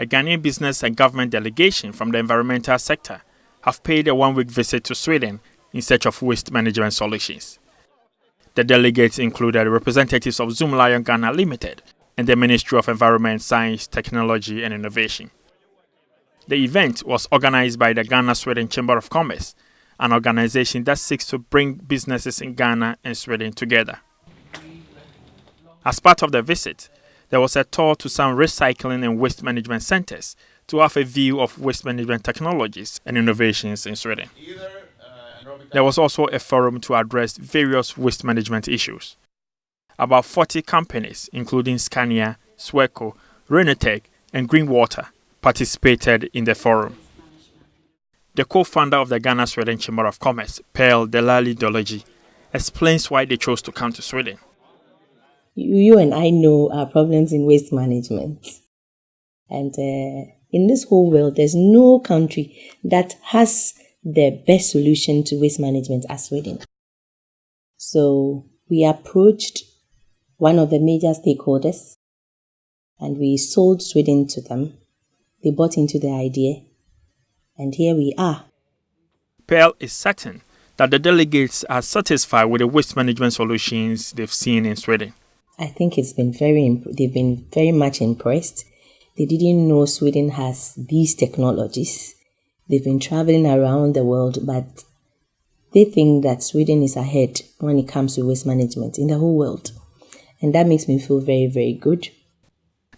a Ghanaian business and government delegation from the environmental sector have paid a one-week visit to Sweden in search of waste management solutions. The delegates included representatives of Zoomlion Ghana Ltd and the Ministry of Environment, Science, Technology and Innovation. The event was organized by the Ghana-Sweden Chamber of Commerce, an organization that seeks to bring businesses in Ghana and Sweden together. As part of the visit, there was a tour to some recycling and waste management centers to have a view of waste management technologies and innovations in Sweden. There was also a forum to address various waste management issues. About 40 companies, including Scania, Sweco, Renatec, and Greenwater, participated in the forum. The co-founder of the Ghana-Sweden Chamber of Commerce, Pearl Delali Dology, explains why they chose to come to Sweden. You and I know our problems in waste management. And in this whole world, there's no country that has the best solution to waste management as Sweden. So we approached one of the major stakeholders and we sold Sweden to them. They bought into the idea and here we are. Pearl is certain that the delegates are satisfied with the waste management solutions they've seen in Sweden. I think they've been very much impressed. They didn't know Sweden has these technologies. They've been traveling around the world, but they think that Sweden is ahead when it comes to waste management in the whole world. And that makes me feel very, very good.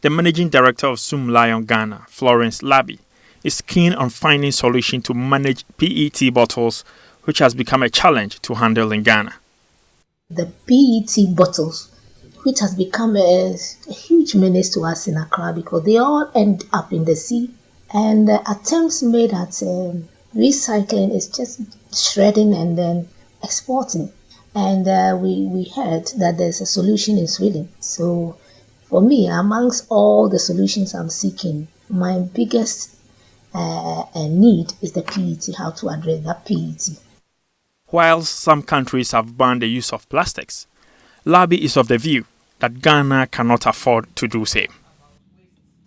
The managing director of Zoomlion Ghana, Florence Labi, is keen on finding solutions to manage PET bottles, which has become a challenge to handle in Ghana. The PET bottles, which has become a huge menace to us in Accra because they all end up in the sea. And attempts made at recycling is just shredding and then exporting. And we heard that there's a solution in Sweden. So for me, amongst all the solutions I'm seeking, my biggest need is the PET, how to address that PET. While some countries have banned the use of plastics, Labi is of the view that Ghana cannot afford to do so.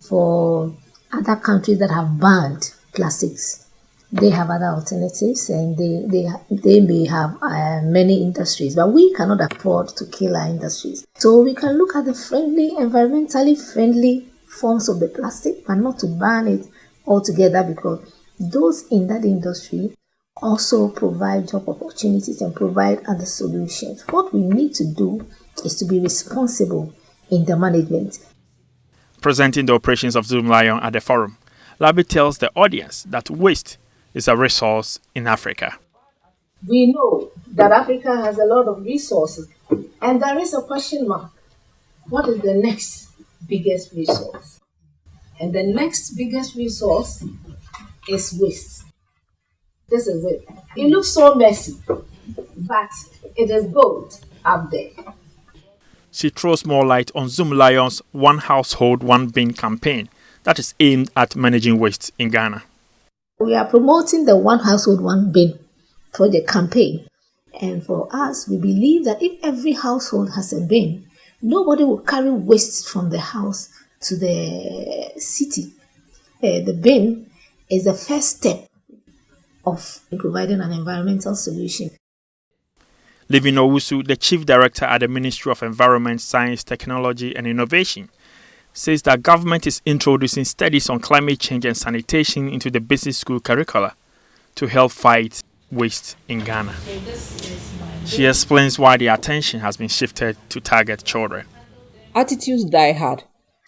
For other countries that have banned plastics, they have other alternatives and they may have many industries, but we cannot afford to kill our industries. So we can look at the environmentally friendly forms of the plastic, but not to ban it altogether because those in that industry also provide job opportunities and provide other solutions. What we need to do is to be responsible in the management. Presenting the operations of Zoomlion at the forum, Labi tells the audience that waste is a resource in Africa. We know that Africa has a lot of resources, and there is a question mark. What is the next biggest resource? And the next biggest resource is waste. This is it. It looks so messy, but it is gold up there. She throws more light on Zoomlion's One Household, One Bin campaign that is aimed at managing waste in Ghana. We are promoting the One Household, One Bin project campaign. And for us, we believe that if every household has a bin, nobody will carry waste from the house to the city. The bin is the first step of providing an environmental solution. Living Owusu, the Chief Director at the Ministry of Environment, Science, Technology and Innovation, says that government is introducing studies on climate change and sanitation into the basic school curricula to help fight waste in Ghana. She explains why the attention has been shifted to target children. Attitudes die hard.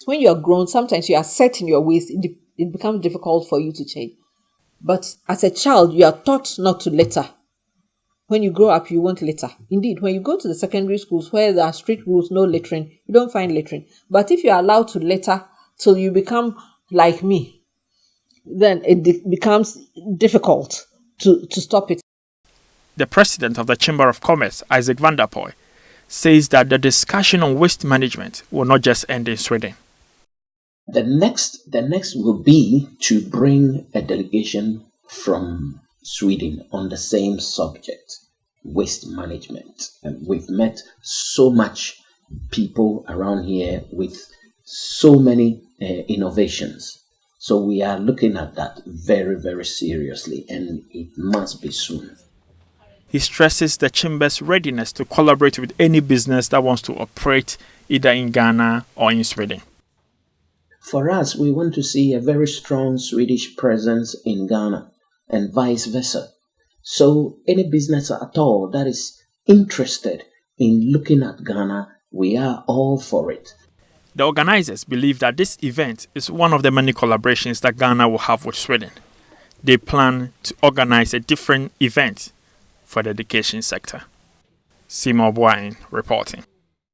When you are grown, sometimes you are set in your ways. It becomes difficult for you to change. But as a child, you are taught not to litter. When you grow up, you won't litter. Indeed, when you go to the secondary schools where there are strict rules, no littering, you don't find littering. But if you are allowed to litter till you become like me, then it becomes difficult to stop it. The president of the Chamber of Commerce, Isaac van der Poy, says that the discussion on waste management will not just end in Sweden. The next will be to bring a delegation from Sweden on the same subject, waste management. And we've met so much people around here with so many innovations. So we are looking at that very, very seriously, and it must be soon. He stresses the Chamber's readiness to collaborate with any business that wants to operate either in Ghana or in Sweden. For us, we want to see a very strong Swedish presence in Ghana and vice versa. So any business at all that is interested in looking at Ghana, we are all for it. The organizers believe that this event is one of the many collaborations that Ghana will have with Sweden. They plan to organize a different event for the education sector. Seymour Boyne reporting.